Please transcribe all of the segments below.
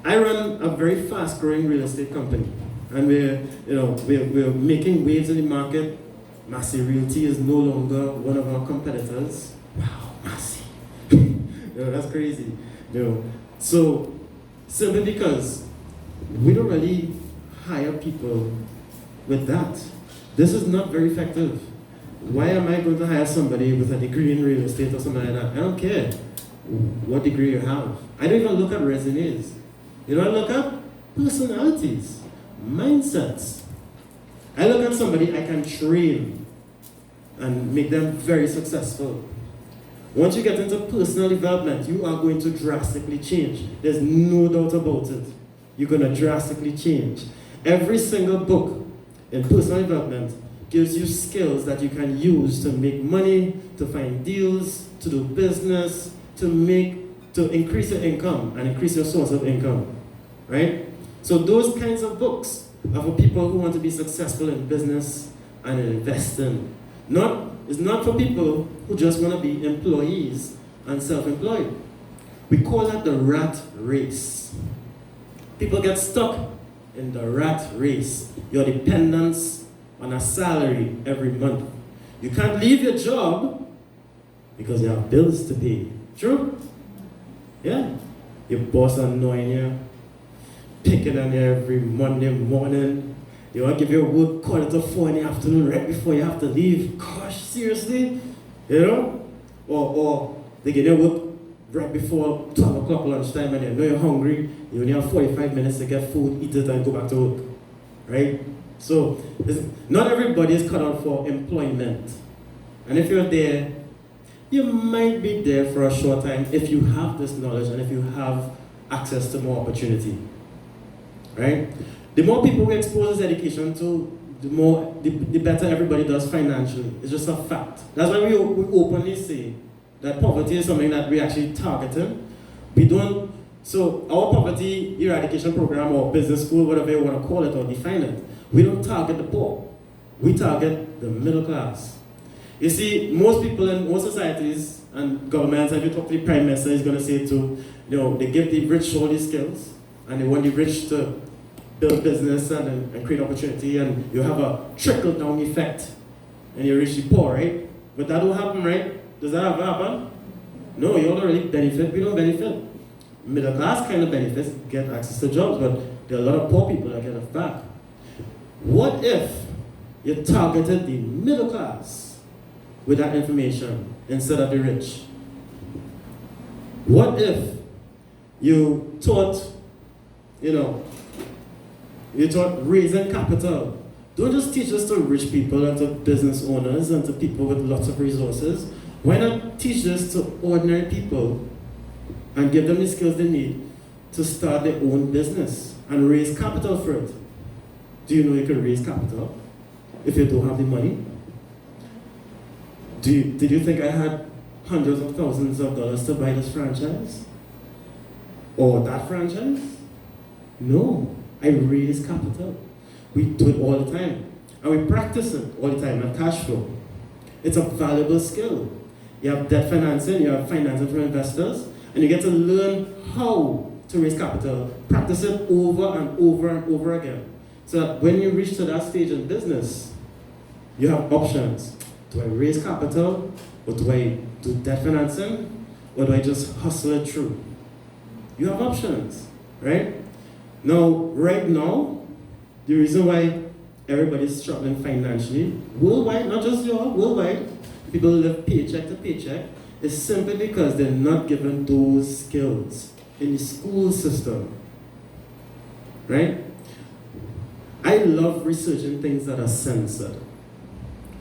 I run a very fast-growing real estate company, and we're making waves in the market. Massey Realty is no longer one of our competitors. Wow, Massey. That's crazy. So simply because we don't really hire people with that. This is not very effective. Why am I going to hire somebody with a degree in real estate or something like that? I don't care what degree you have. I don't even look at resumes. I look at personalities, mindsets. I look at somebody I can train and make them very successful. Once you get into personal development, you are going to drastically change. There's no doubt about it. You're going to drastically change. Every single book in personal development gives you skills that you can use to make money, to find deals, to do business, to increase your income and increase your source of income, right? So those kinds of books are for people who want to be successful in business and in investing. It's not for people who just want to be employees and self-employed. We call that the rat race. People get stuck in the rat race. Your dependence on a salary every month. You can't leave your job because you have bills to pay. True? Yeah. Your boss annoying you, picking on you every Monday morning. They want to give you a work call at 4 in the afternoon right before you have to leave. Gosh, seriously? Or they get your work right before 12 o'clock lunchtime and you know you're hungry. You only have 45 minutes to get food, eat it, and go back to work. Right? So, not everybody is cut out for employment. And if you're there, you might be there for a short time if you have this knowledge and if you have access to more opportunity. Right? The more people we expose this education to, the better everybody does financially. It's just a fact. That's why we openly say that poverty is something that we actually targeting. So our poverty eradication program or business school, whatever you want to call it or define it, we don't target the poor. We target the middle class. You see, most people in most societies and governments, if you talk to the Prime Minister, he's going to say they give the rich all these skills and they want the rich to build business and create opportunity, and you have a trickle-down effect and you reach the poor, right? But that don't happen, right? Does that ever happen? No, you don't really benefit. We don't benefit. Middle class kind of benefits, get access to jobs, but there are a lot of poor people that get it back. What if you targeted the middle class with that information instead of the rich? What if you taught raising capital? Don't just teach this to rich people and to business owners and to people with lots of resources. Why not teach this to ordinary people and give them the skills they need to start their own business and raise capital for it? Do you know you can raise capital if you don't have the money? Did you think I had hundreds of thousands of dollars to buy this franchise? Or that franchise? No. I raise capital. We do it all the time. And we practice it all the time at Cashflow. It's a valuable skill. You have debt financing, you have financing from investors, and you get to learn how to raise capital. Practice it over and over and over again. So that when you reach to that stage in business, you have options. Do I raise capital? Or do I do debt financing? Or do I just hustle it through? You have options, right? Right now, the reason why everybody's struggling financially, worldwide, not just Europe, worldwide, people live paycheck to paycheck, is simply because they're not given those skills in the school system, right? I love researching things that are censored.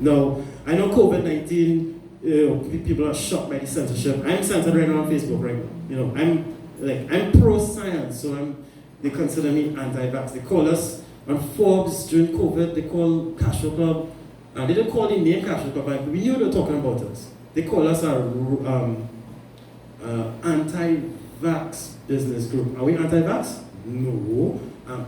Now, I know COVID-19, people are shocked by the censorship. I'm censored right now on Facebook right now. I'm pro-science, so they consider me anti-vax. They call us on Forbes during COVID, they call Cashflow Club, they didn't call the name Cashflow Club, but we knew they were talking about us. They call us our anti-vax business group. Are we anti-vax? No. Am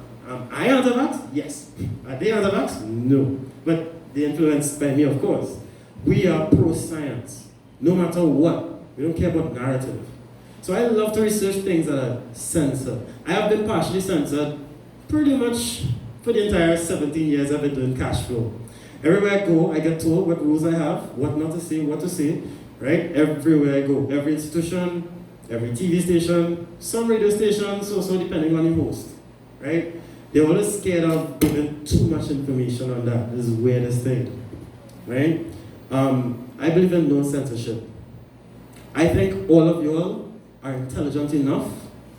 I anti-vax? Yes. Are they anti-vax? No. But they're influenced by me, of course. We are pro-science. No matter what. We don't care about narrative. So I love to research things that are censored. I have been partially censored pretty much for the entire 17 years I've been doing Cashflow. Everywhere I go, I get told what rules I have, what not to say, what to say, right? Everywhere I go, every institution, every TV station, some radio stations, also depending on the host, right? They're always scared of giving too much information on that. This is the weirdest thing, right? I believe in no censorship. I think all of you all are intelligent enough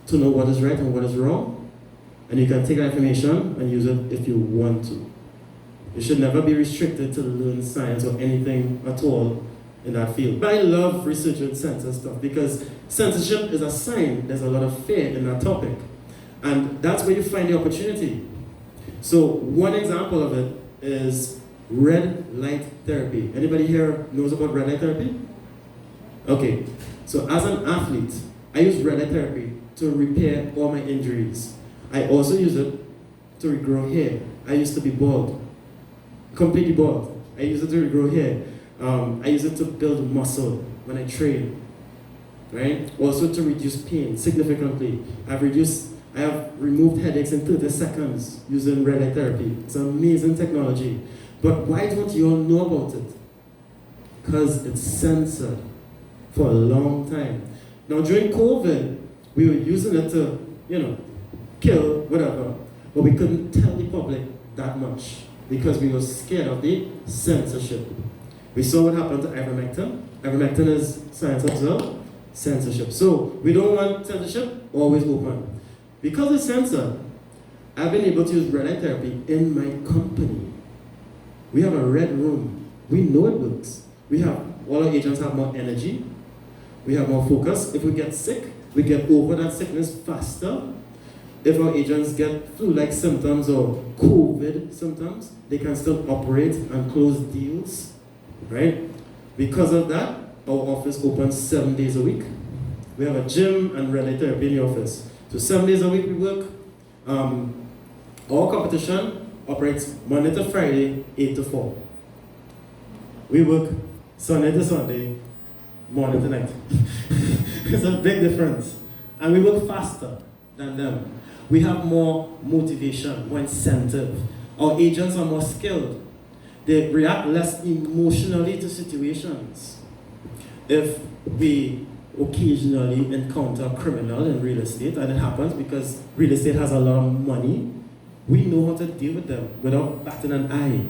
to know what is right and what is wrong, and you can take that information and use it if you want to. You should never be restricted to learn science or anything at all in that field. But I love researching censorship stuff because censorship is a sign there's a lot of fear in that topic. And that's where you find the opportunity. So one example of it is red light therapy. Anybody here knows about red light therapy? Okay, so as an athlete, I use red light therapy to repair all my injuries. I also use it to regrow hair. I used to be bald, completely bald. I use it to regrow hair. I use it to build muscle when I train, right? Also to reduce pain significantly. I have removed headaches in 30 seconds using red light therapy. It's amazing technology. But why don't you all know about it? Because it's censored for a long time. Now during COVID, we were using it to, kill whatever, but we couldn't tell the public that much because we were scared of the censorship. We saw what happened to ivermectin. Ivermectin is science observed, censorship. So we don't want censorship always open. Because it's censored, I've been able to use red light therapy in my company. We have a red room. We know it works. All our agents have more energy. We have more focus. If we get sick, we get over that sickness faster. If our agents get flu-like symptoms or COVID symptoms, they can still operate and close deals, right? Because of that, our office opens 7 days a week. We have a gym and red light therapy in the office. So 7 days a week we work. Our competition operates Monday to Friday, 8 to 4. We work Sunday to Sunday, morning to night. It's a big difference. And we work faster than them. We have more motivation, more incentive. Our agents are more skilled. They react less emotionally to situations. If we occasionally encounter a criminal in real estate, and it happens because real estate has a lot of money, we know how to deal with them without batting an eye.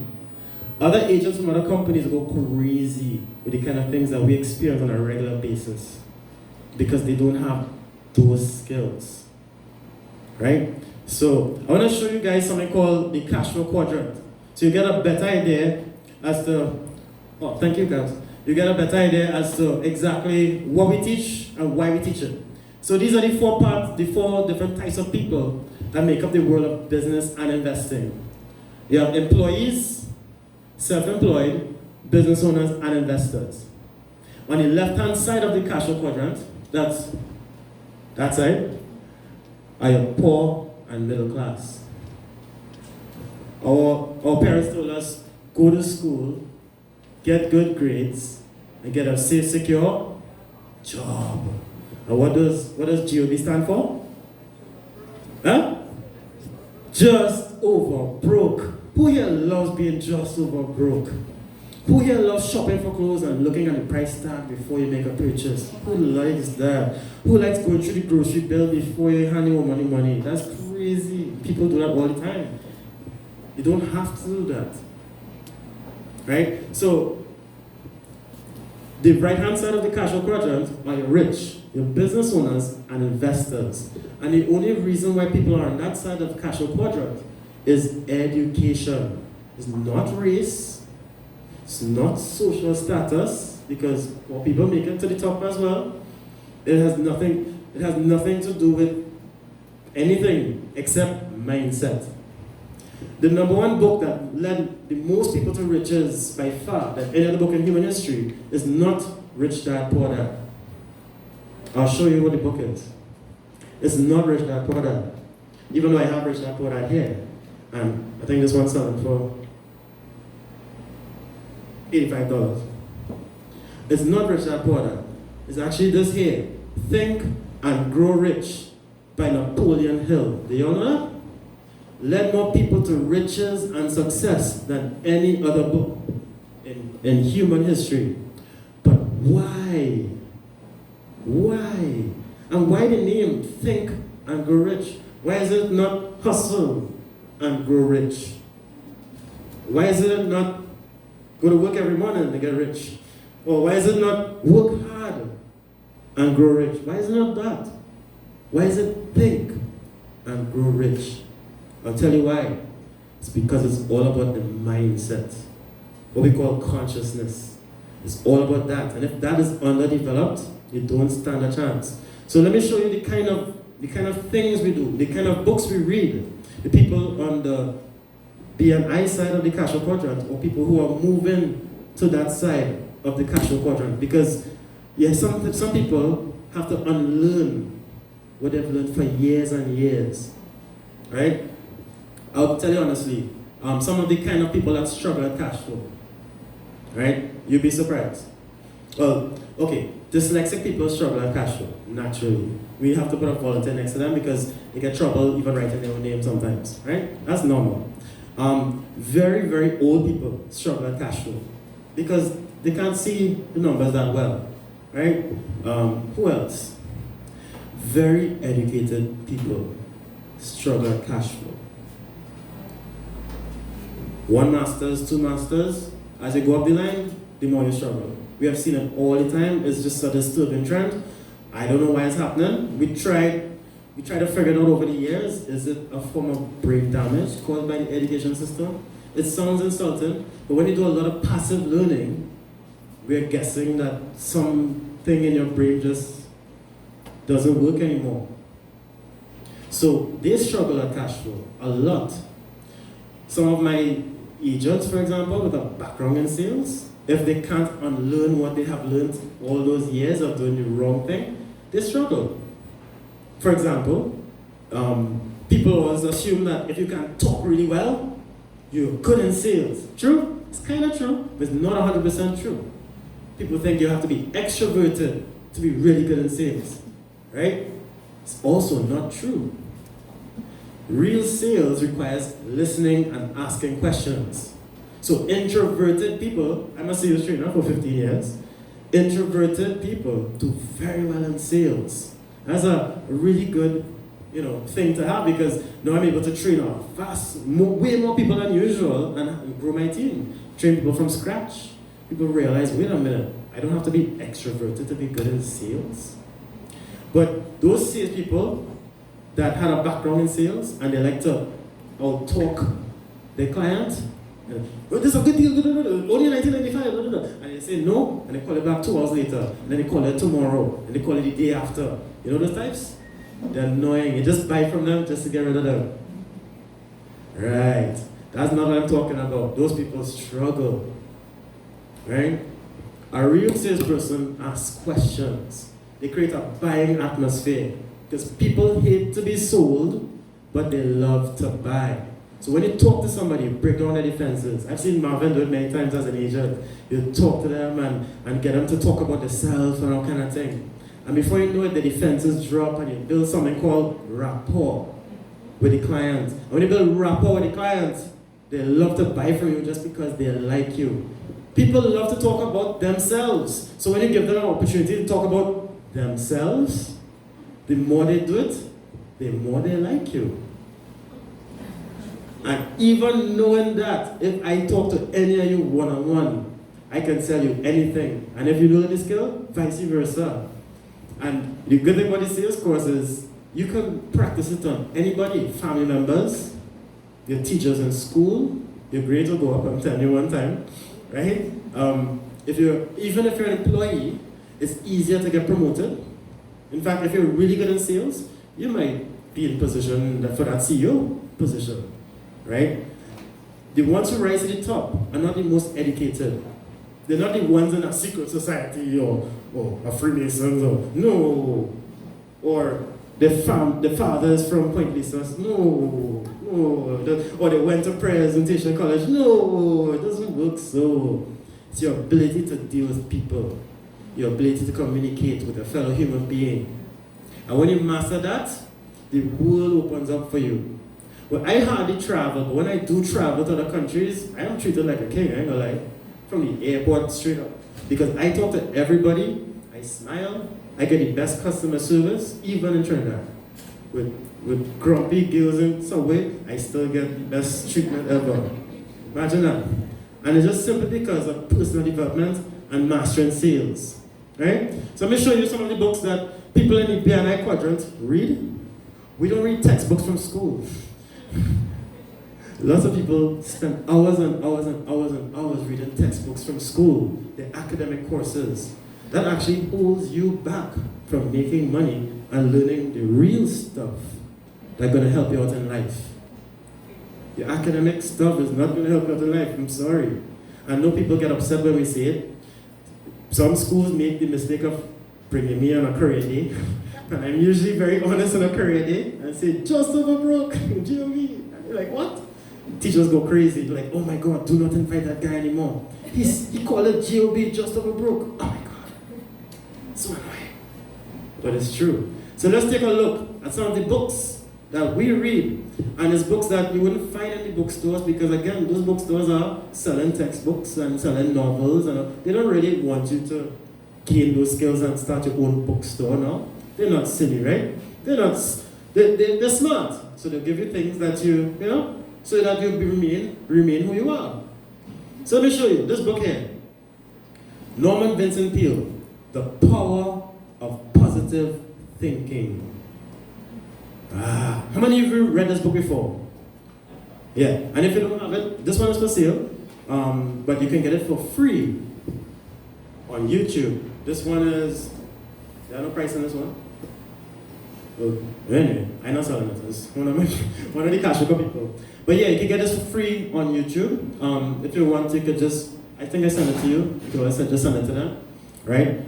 Other agents from other companies go crazy with the kind of things that we experience on a regular basis because they don't have those skills, right? So I want to show you guys something called the Cashflow quadrant. So you get a better idea as to, thank you guys. You get a better idea as to exactly what we teach and why we teach it. So these are the four different types of people that make up the world of business and investing. You have employees, self-employed, business owners, and investors. On the left-hand side of the Cashflow quadrant, that's that side, are your poor and middle class. Our parents told us, go to school, get good grades, and get a safe, secure job. And what does GOB stand for? Huh? Just over broke. Who here loves being just over broke? Who here loves shopping for clothes and looking at the price tag before you make a purchase? Who likes that? Who likes going through the grocery bill before you hand over money? That's crazy. People do that all the time. You don't have to do that. Right? So, the right-hand side of the Cashflow quadrant are your rich, your business owners, and investors. And the only reason why people are on that side of the Cashflow quadrant is education. It's not race. It's not social status, because poor people make it to the top as well. It has nothing to do with anything except mindset. The number one book that led the most people to riches by far than any other book in human history is not Rich Dad Poor Dad. I'll show you what the book is. It's not Rich Dad Poor Dad. Even though I have Rich Dad Poor Dad here. And I think this one's selling for $85. It's not Rich Dad Poor Dad. It's actually this here. Think and Grow Rich by Napoleon Hill. Do you all know that? Led more people to riches and success than any other book in human history. But why? Why? And why the name Think and Grow Rich? Why is it not Hustle and Grow Rich? Why is it not go to work every morning to get rich? Or why is it not work hard and grow rich? Why is it not that? Why is it Think and Grow Rich? I'll tell you why. It's because it's all about the mindset, what we call consciousness. It's all about that. And if that is underdeveloped, you don't stand a chance. So let me show you the kind of things we do, the kind of books we read, the people on the BNI side of the Cashflow quadrant, or people who are moving to that side of the Cashflow quadrant. Because some people have to unlearn what they've learned for years and years. Right? I'll tell you honestly, some of the kind of people that struggle at Cashflow, right? You'd be surprised. Well, okay, dyslexic people struggle at Cashflow, naturally. We have to put a volunteer next to them because they get trouble even writing their own name sometimes, right? That's normal. Very, very old people struggle at Cashflow because they can't see the numbers that well, right? Who else? Very educated people struggle at Cashflow. 1 master's, 2 masters, as you go up the line, the more you struggle. We have seen it all the time. It's just a disturbing trend. I don't know why it's happening. We tried to figure it out over the years. Is it a form of brain damage caused by the education system? It sounds insulting, but when you do a lot of passive learning, we're guessing that something in your brain just doesn't work anymore. So they struggle at Cashflow a lot. Some of my agents, for example, with a background in sales, if they can't unlearn what they have learned all those years of doing the wrong thing, they struggle. For example, people always assume that if you can talk really well, you're good in sales. True? It's kind of true, but it's not 100% true. People think you have to be extroverted to be really good in sales, right? It's also not true. Real sales requires listening and asking questions. So introverted people, I'm a sales trainer for 15 years, introverted people do very well in sales. That's a really good, thing to have because now I'm able to train way more people than usual and grow my team. Train people from scratch. People realize, wait a minute, I don't have to be extroverted to be good in sales. But those sales people that had a background in sales and they like to out-talk their client, this is a good deal, only $19.95, and they say no, and they call it back 2 hours later, and then they call it tomorrow, and they call it the day after. You know those types? They're annoying. You just buy from them just to get rid of them. Right. That's not what I'm talking about. Those people struggle. Right? A real salesperson asks questions. They create a buying atmosphere. Because people hate to be sold, but they love to buy. So when you talk to somebody, you break down their defenses. I've seen Marvin do it many times as an agent. You talk to them and get them to talk about themselves and all kind of thing. And before you know it, the defenses drop and you build something called rapport with the client. And when you build rapport with the client, they love to buy from you just because they like you. People love to talk about themselves. So when you give them an opportunity to talk about themselves, the more they do it, the more they like you. And even knowing that, if I talk to any of you one-on-one, I can sell you anything. And if you know the skill, vice versa. And the good thing about the sales course is you can practice it on anybody, family members, your teachers in school. Your grades will go up, I'm telling you one time, right? Even if you're an employee, it's easier to get promoted. In fact, if you're really good in sales, you might be in position for that CEO position, right? The ones who rise to the top are not the most educated. They're not the ones in a secret society or a Freemasons or the fathers from Point Lisas. Or they went to presentation college. No, it doesn't work so. It's your ability to deal with people, your ability to communicate with a fellow human being. And when you master that, the world opens up for you. Well, I hardly travel, but when I do travel to other countries, I am treated like a king, I ain't gonna lie. From the airport straight up. Because I talk to everybody, I smile, I get the best customer service, even in Trinidad. With grumpy girls in Subway, I still get the best treatment ever. Imagine that. And it's just simply because of personal development and mastering sales. Right? So let me show you some of the books that people in the B&I quadrant read. We don't read textbooks from school. Lots of people spend hours and hours and hours and hours reading textbooks from school, the academic courses. That actually holds you back from making money and learning the real stuff that's going to help you out in life. The academic stuff is not going to help you out in life, I'm sorry. I know people get upset when we say it. Some schools make the mistake of bringing me on a career day, and I'm usually very honest on a career day, and say, just over broke, GOV. And you're like, what? Teachers go crazy, they're like, oh my God, do not invite that guy anymore. He called it GOB, just over broke. Oh my God, so annoying. But it's true. So let's take a look at some of the books that we read, and it's books that you wouldn't find in the bookstores, because again, those bookstores are selling textbooks and selling novels, and they don't really want you to gain those skills and start your own bookstore now. They're not silly, right? They're smart. So they'll give you things that so that you remain who you are. So let me show you this book here. Norman Vincent Peale, The Power of Positive Thinking. How many of you read this book before? Yeah, and if you don't have it, this one is for sale, but you can get it for free on YouTube. This one is, there are no price on this one. Well, anyway, I'm not selling it. It's one of the Cashflow people. But yeah, you can get this for free on YouTube. If you want, you could just, I think I sent it to you. I said just send it to them, right?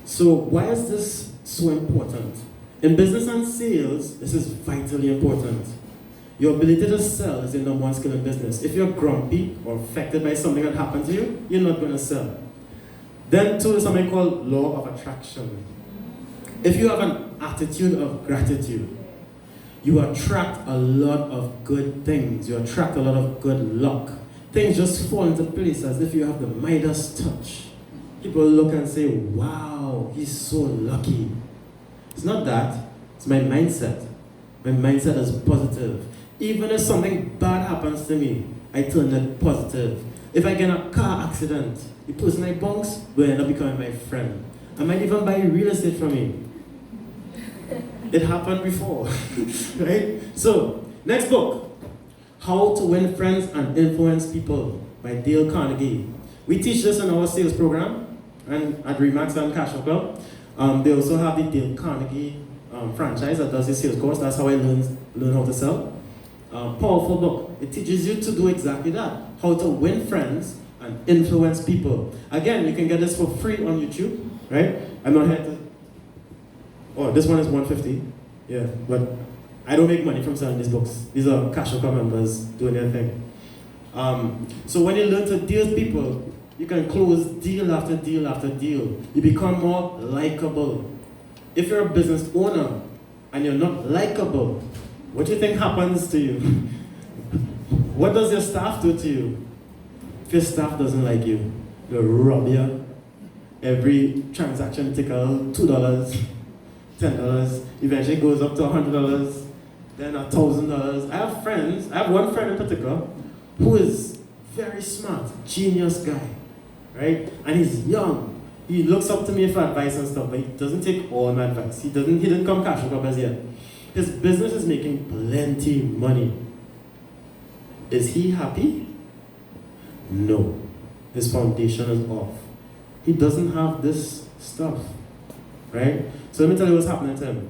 So why is this so important? In business and sales, this is vitally important. Your ability to sell is the number one skill in business. If you're grumpy or affected by something that happened to you, you're not going to sell. Then two is something called law of attraction. If you have an attitude of gratitude, you attract a lot of good things. You attract a lot of good luck. Things just fall into place as if you have the Midas touch. People look and say, wow, he's so lucky. It's not that, it's my mindset. My mindset is positive. Even if something bad happens to me, I turn it positive. If I get in a car accident, the person I bounce will end up becoming my friend. I might even buy real estate from him. It happened before, right? So, next book, How to Win Friends and Influence People by Dale Carnegie. We teach this in our sales program and at Remax and Cashflow Club. They also have the Dale Carnegie franchise that does the sales course. That's how I learn how to sell. Powerful book. It teaches you to do exactly that. How to win friends and influence people. Again, you can get this for free on YouTube, right? I'm not here to... Oh, this one is $150. Yeah, but I don't make money from selling these books. These are Cashflow Club members doing their thing. So when you learn to deal with people, you can close deal after deal after deal. You become more likable. If you're a business owner and you're not likable, what do you think happens to you? What does your staff do to you? If your staff doesn't like you, they'll rob you. Every transaction take out $2, $10, eventually goes up to $100, then $1,000. I have one friend in particular who is very smart, genius guy, right? And he's young. He looks up to me for advice and stuff, but he doesn't take all my advice. He didn't come cash up as yet. His business is making plenty money. Is he happy? No. His foundation is off. He doesn't have this stuff, right? So let me tell you what's happening to him.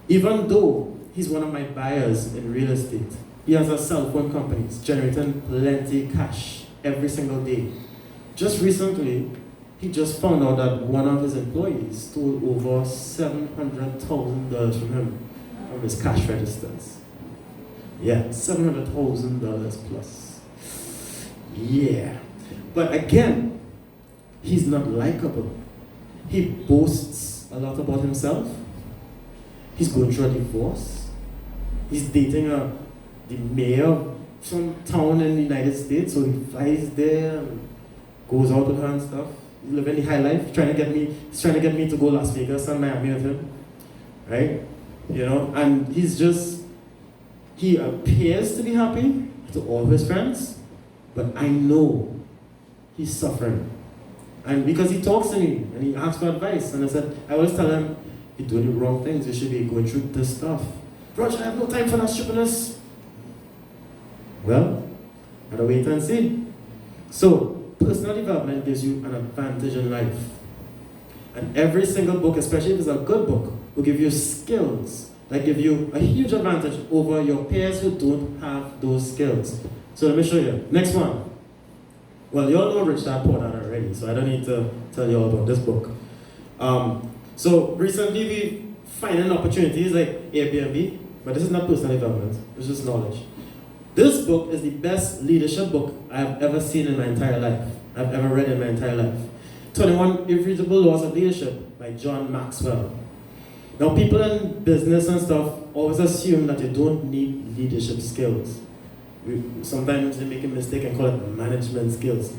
Even though he's one of my buyers in real estate, he has a cell phone company. It's generating plenty cash every single day. Just recently, he just found out that one of his employees stole over $700,000 from him, from his cash registers. Yeah, $700,000 plus. Yeah. But again, he's not likable. He boasts a lot about himself. He's going through a divorce. He's dating the mayor of some town in the United States, so he flies there and goes out with her and stuff. He's living the high life, he's trying to get me to go Las Vegas and Miami with him. Right? You know, and he appears to be happy to all his friends, but I know he's suffering. And because he talks to me and he asks for advice, and I always tell him, you're doing the wrong things, you should be going through this stuff. Roger, I have no time for that stupidness. Well, gotta wait and see. So, personal development gives you an advantage in life. And every single book, especially if it's a good book, will give you skills that give you a huge advantage over your peers who don't have those skills. So let me show you. Next one. Well, you all know Rich Dad Poor Dad already, so I don't need to tell you all about this book. So recently we finding opportunities like Airbnb, but this is not personal development, it's just knowledge. This book is the best leadership book I've ever seen in my entire life. I've ever read in my entire life. 21 Irrefutable Laws of Leadership by John Maxwell. Now, people in business and stuff always assume that you don't need leadership skills. Sometimes they make a mistake and call it management skills.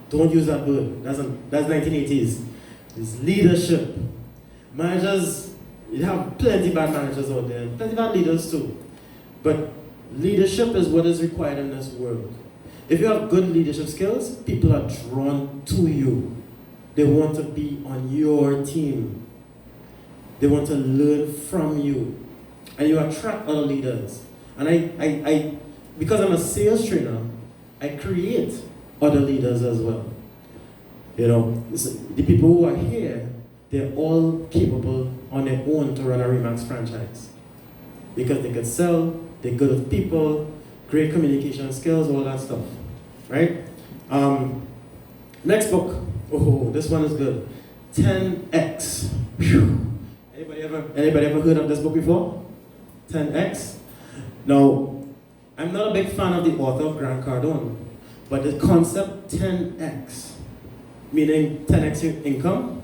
Don't use that word. That's 1980s. It's leadership. Managers, you have plenty bad managers out there, plenty bad leaders too. But leadership is what is required in this world. If you have good leadership skills, people are drawn to you. They want to be on your team. They want to learn from you. And you attract other leaders. And I because I'm a sales trainer, I create other leaders as well. You know, the people who are here, they're all capable on their own to run a Remax franchise. Because they can sell, they're good with people, great communication skills, all that stuff. Right? Next book. Oh, this one is good. 10X. Whew. Anybody ever heard of this book before? 10X? Now, I'm not a big fan of the author of Grant Cardone, but the concept 10X, meaning 10X your income,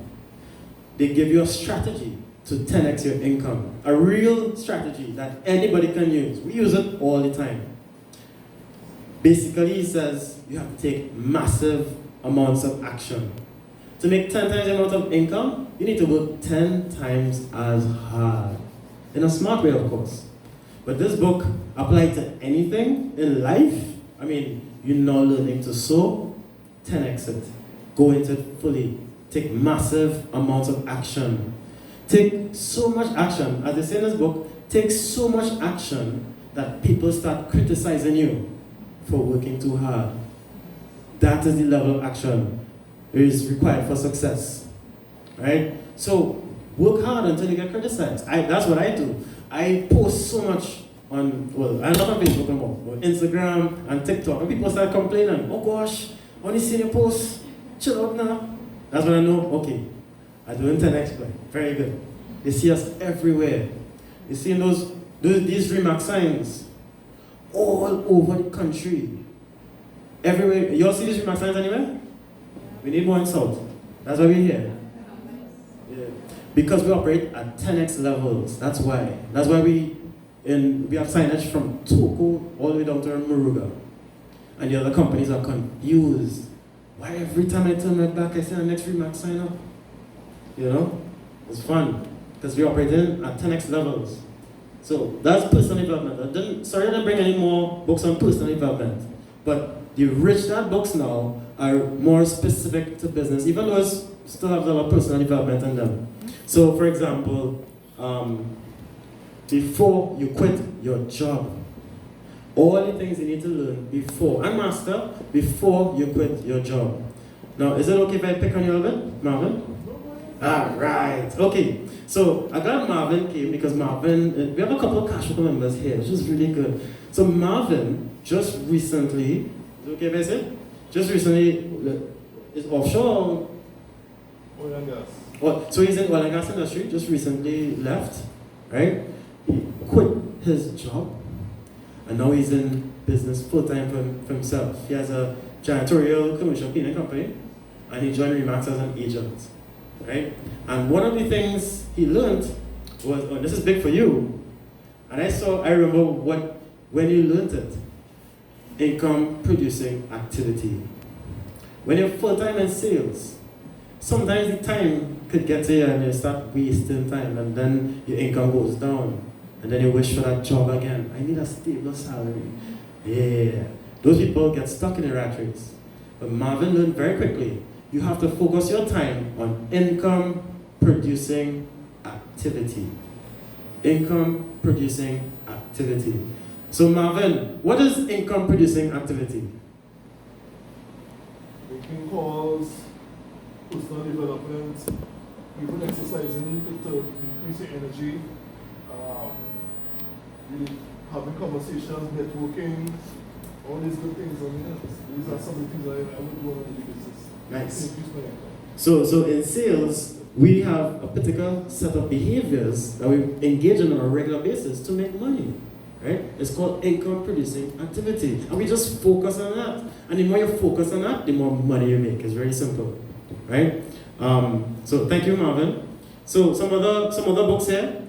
they give you a strategy to 10X your income. A real strategy that anybody can use. We use it all the time. Basically, he says you have to take massive amounts of action. To make 10 times the amount of income, you need to work 10 times as hard. In a smart way, of course. But this book applies to anything in life. I mean, you're now learning to sow, 10x it. Go into it fully. Take massive amounts of action. Take so much action. As they say in this book, take so much action that people start criticizing you for working too hard. That is the level of action is required for success, right? So work hard until you get criticized. That's what I do. I post so much on, well, I'm not on Facebook anymore, but Instagram and TikTok, and people start complaining, oh gosh, only seen your post, chill out now. That's when I know, okay, I'm doing 10x play, very good. They see us everywhere. You see these Remax signs all over the country. Everywhere. You all see these Remax signs anywhere? We need more in South. That's why we're here. Yeah. Because we operate at 10x levels. That's why. That's why we have signage from Toko all the way down to Muruga. And the other companies are confused. Why every time I turn my back, I see the next Remax sign up? You know? It's fun. Because we operate at 10x levels. So that's personal development. I didn't bring any more books on personal development. But the Rich Dad books now are more specific to business, even though it still have a lot of personal development in them. So, for example, before you quit your job, all the things you need to learn before and master before you quit your job. Now, is it okay if I pick on you a little bit, Marvin? All right. Okay. So I got Marvin came because Marvin, we have a couple of Cashflow members here, which is really good. So Marvin just recently, is it okay if I say? Just recently is offshore. Oil and gas. So he's in oil and gas industry, just recently left, right? He quit his job and now he's in business full-time for himself. He has a janitorial commercial cleaning company and he joined Remax as an agent, right? And one of the things he learned was, oh, this is big for you. And I remember when you learned it, income producing activity. When you're full-time in sales, sometimes the time could get to you and you start wasting time and then your income goes down. And then you wish for that job again. I need a stable salary. Yeah. Those people get stuck in a rat race. But Marvin learned very quickly, you have to focus your time on income producing activity. Income producing activity. So Marvin, what is income producing activity? Making calls, personal development, even exercising to increase your energy, really having conversations, networking, all these good things. I mean, these are some of the things I would do on a daily basis. Nice. To increase my income. So in sales, we have a particular set of behaviors that we engage in on a regular basis to make money. Right? It's called income producing activity. And we just focus on that. And the more you focus on that, the more money you make. It's very simple. Right? So thank you, Marvin. So some other books here.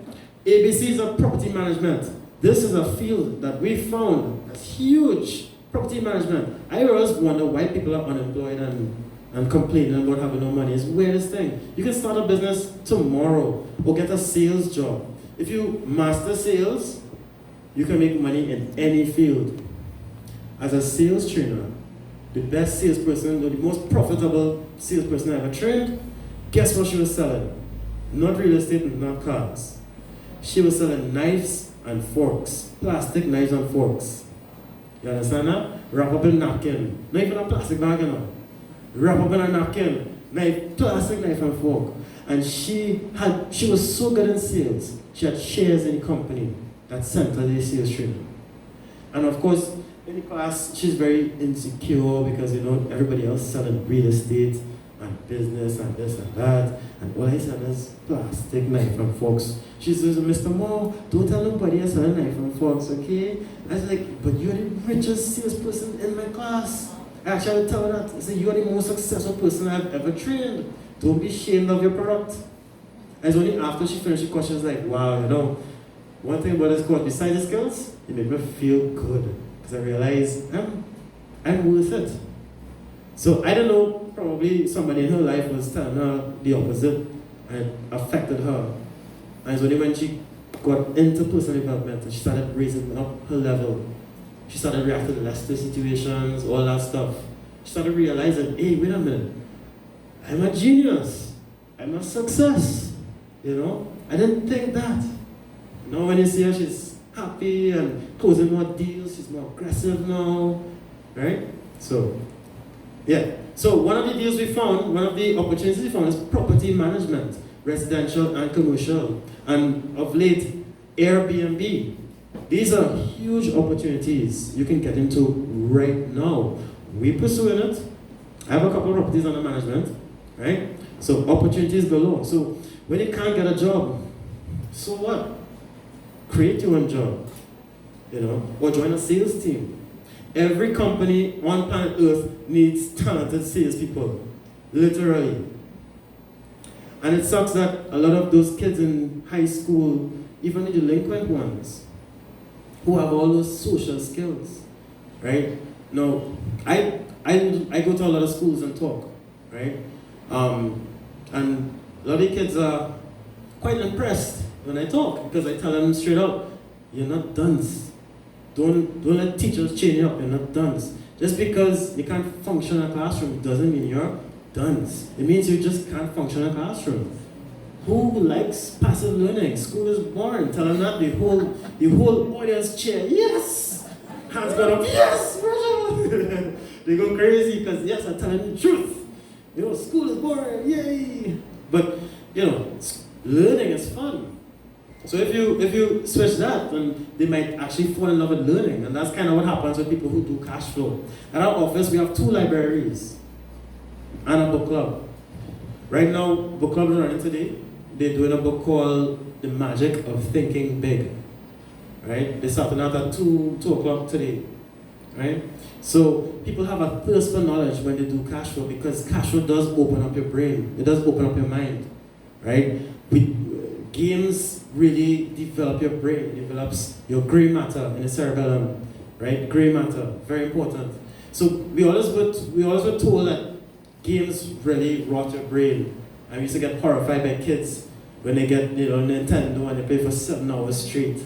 ABCs of property management. This is a field that we found as huge. Property management. I always wonder why people are unemployed and complaining about having no money. It's the weirdest thing. You can start a business tomorrow or get a sales job. If you master sales, you can make money in any field. As a sales trainer, the best salesperson, the most profitable salesperson I ever trained, guess what she was selling? Not real estate and not cars. She was selling knives and forks, plastic knives and forks. You understand that? Wrap up in a napkin. Not even a plastic bag, you know. Wrap up in a napkin, plastic knife and fork. And she was so good in sales, she had shares in the company that sent her the sales training. And of course, in the class, she's very insecure because, you know, everybody else selling real estate and business and this and that. And all I said is plastic knife and forks. She says, Mr. Moore, don't tell nobody I sell a knife and forks, okay? I was like, but you're the richest salesperson in my class. I actually tell her that. I said, you're the most successful person I've ever trained. Don't be ashamed of your product. And it's only after she finished the course, she was like, wow, you know, one thing about this course, besides the skills, it made me feel good. Because I realized I'm worth it. So I don't know, probably somebody in her life was telling her the opposite and it affected her. And it's only when she got into personal development and she started raising up her level. She started reacting less to situations, all that stuff. She started realizing, hey, wait a minute. I'm a genius. I'm a success. You know? I didn't think that. Now when you see her, she's happy and closing more deals. She's more aggressive now. Right? So, yeah. So one of the deals we found, one of the opportunities we found is property management, residential and commercial. And of late, Airbnb. These are huge opportunities you can get into right now. We're pursuing it. I have a couple of properties under management, right? So opportunities galore. So when you can't get a job, so what? Create your own job, you know, or join a sales team. Every company on planet Earth needs talented salespeople, literally. And it sucks that a lot of those kids in high school, even the delinquent ones, who have all those social skills, right? Now, I go to a lot of schools and talk, right? And a lot of the kids are quite impressed when I talk because I tell them straight up, you're not dunce. Don't let teachers chain you up, you're not dunce. Just because you can't function in a classroom doesn't mean you're dunce. It means you just can't function in a classroom. Who likes passive learning? School is boring. Tell them that the whole audience cheer. Yes! Hands go up. Yes! They go crazy because yes, I'm telling the truth. You know, school is boring. Yay! But you know, learning is fun. So if you switch that, then they might actually fall in love with learning, and that's kind of what happens with people who do Cashflow. At our office, we have 2 libraries and a book club. Right now, book club is running today. They're doing a book called The Magic of Thinking Big. Right? They're starting out at 2 o'clock today. Right? So people have a thirst for knowledge when they do Cashflow because Cashflow does open up your brain. It does open up your mind. Right? games really develop your brain. It develops your gray matter in the cerebellum, right? Gray matter, very important. So we always were told that games really rot your brain. And we used to get horrified by kids when they get, Nintendo and they play for 7 hours straight.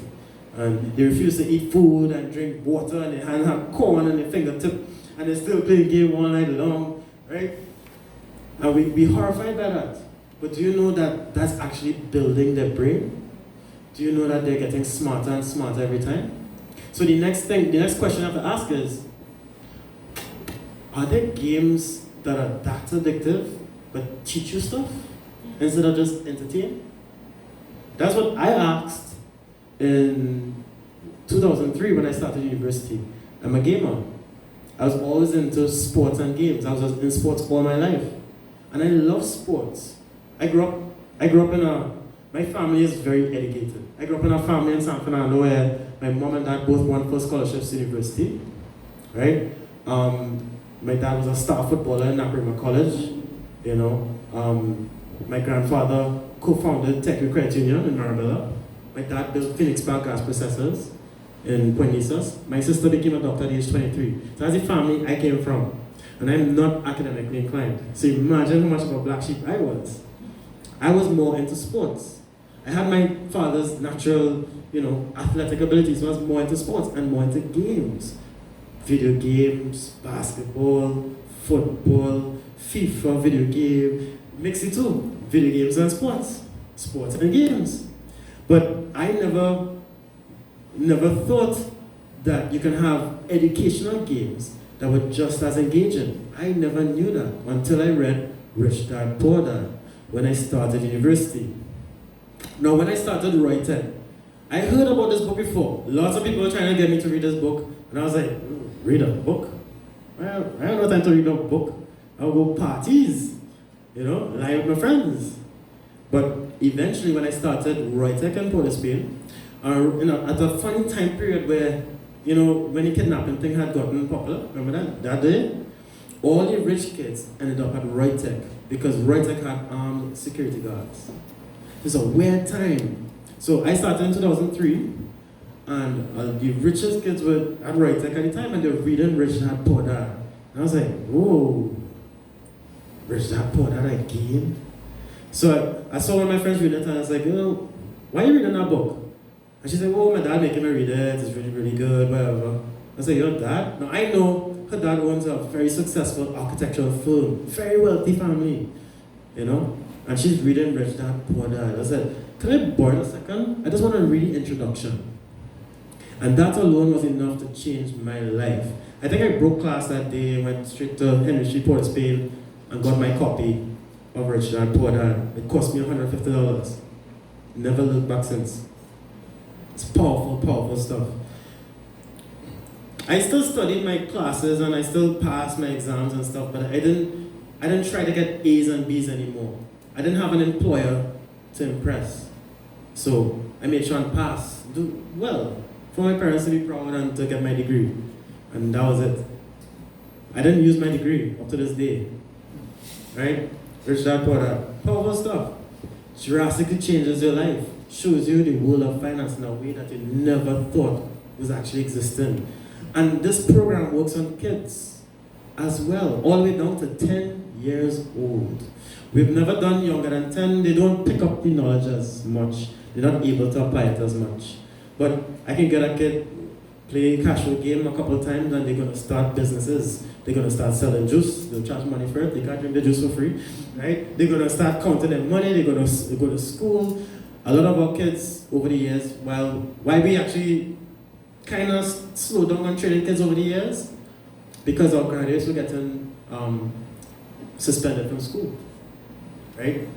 And they refuse to eat food and drink water and they have corn on their fingertip and they still play a game all night long, right? And we horrified by that. But do you know that that's actually building their brain? Do you know that they're getting smarter and smarter every time? So the next question I have to ask is, are there games that are that addictive but teach you stuff instead of just entertain? That's what I asked in 2003 when I started university. I'm a gamer. I was always into sports and games. I was in sports all my life. And I love sports. I grew up my family is very educated. I grew up in a family in San Fernando where my mom and dad both won full scholarships to university, right? My dad was a star footballer in Naparima College, My grandfather co-founded Technical Credit Union in Vistabella. My dad built Phoenix Bank gas processors in Point Nisas. My sister became a doctor at age 23. So that's the family I came from. And I'm not academically inclined. So imagine how much of a black sheep I was. I was more into sports. I had my father's natural, athletic abilities, so I was more into sports and more into games. Video games, basketball, football, FIFA video game, mix it two. Video games and sports. Sports and games. But I never thought that you can have educational games that were just as engaging. I never knew that until I read Rich Dad Poor Dad when I started university. Now, when I started writing, I heard about this book before. Lots of people were trying to get me to read this book, and I was like, read a book? Well, I don't have time to read a book. I'll go parties, lie with my friends. But eventually, when I started writing in Port of Spain, at a funny time period where, when the kidnapping thing had gotten popular, remember that day? All the rich kids ended up at Roytech because Roytech had armed security guards. It's a weird time. So I started in 2003, and the richest kids were at Roytech at the time, and they were reading Rich Dad Poor Dad. And I was like, whoa, Rich Dad Poor Dad again? So I saw one of my friends read it, and I was like, why are you reading that book? And she said, oh, my dad making me read it, it's really, really good, whatever. I said, your dad? Now I know her dad owns a very successful architectural firm, very wealthy family, and she's reading Rich Dad Poor Dad. I said, can I borrow a second? I just want to read the introduction. And that alone was enough to change my life. I think I broke class that day, went straight to Henry Street, Port of Spain, and got my copy of Rich Dad Poor Dad. It cost me $150. Never looked back since. It's powerful, powerful stuff. I still studied my classes and I still passed my exams and stuff, but I didn't try to get A's and B's anymore. I didn't have an employer to impress. So I made sure and pass, do well, for my parents to be proud and to get my degree. And that was it. I didn't use my degree up to this day. Right? Rich Dad Poor Dad. Powerful stuff. Drastically changes your life. Shows you the world of finance in a way that you never thought was actually existing. And this program works on kids as well, all the way down to 10 years old. We've never done younger than 10. They don't pick up the knowledge as much. They're not able to apply it as much. But I can get a kid play a Cashflow game a couple of times and they're going to start businesses. They're going to start selling juice. They'll charge money for it. They can't drink the juice for free, right? They're going to start counting their money. They're going to go to school. A lot of our kids over the years, why we actually kind of slowed down on training kids over the years, because our graduates were getting suspended from school, right?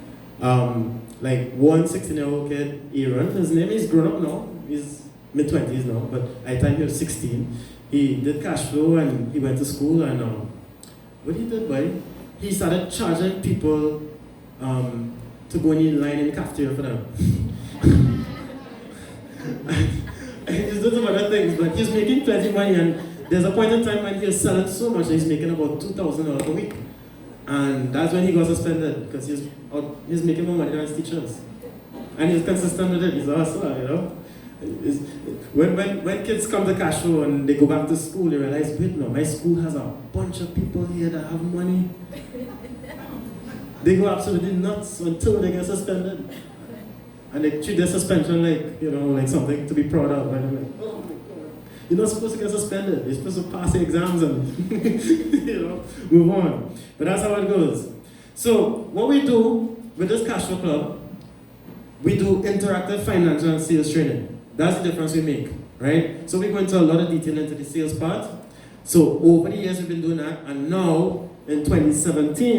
Like one 16-year-old kid, Aaron, his name is grown up now, he's mid-20s now, but at the time he was 16, he did Cashflow and he went to school and what he did, boy? He started charging people to go in line in the cafeteria for them. He's doing some other things, but he's making plenty money, and there's a point in time when he was selling so much that he's making about $2,000 a week. And that's when he got suspended, because he's making more money than his teachers. And he's consistent with it. He's awesome, you know. When kids come to Cashflow and they go back to school, they realize, wait, no, my school has a bunch of people here that have money. They go absolutely nuts until they get suspended. And they treat their suspension like, you know, like something to be proud of. And I'm like, oh my God. You're not supposed to get suspended. You're supposed to pass the exams and, you know, move on. But that's how it goes. So what we do with this Cashflow Club, we do interactive financial and sales training. That's the difference we make, right? So we go into a lot of detail into the sales part. So over the years we've been doing that, and now in 2017,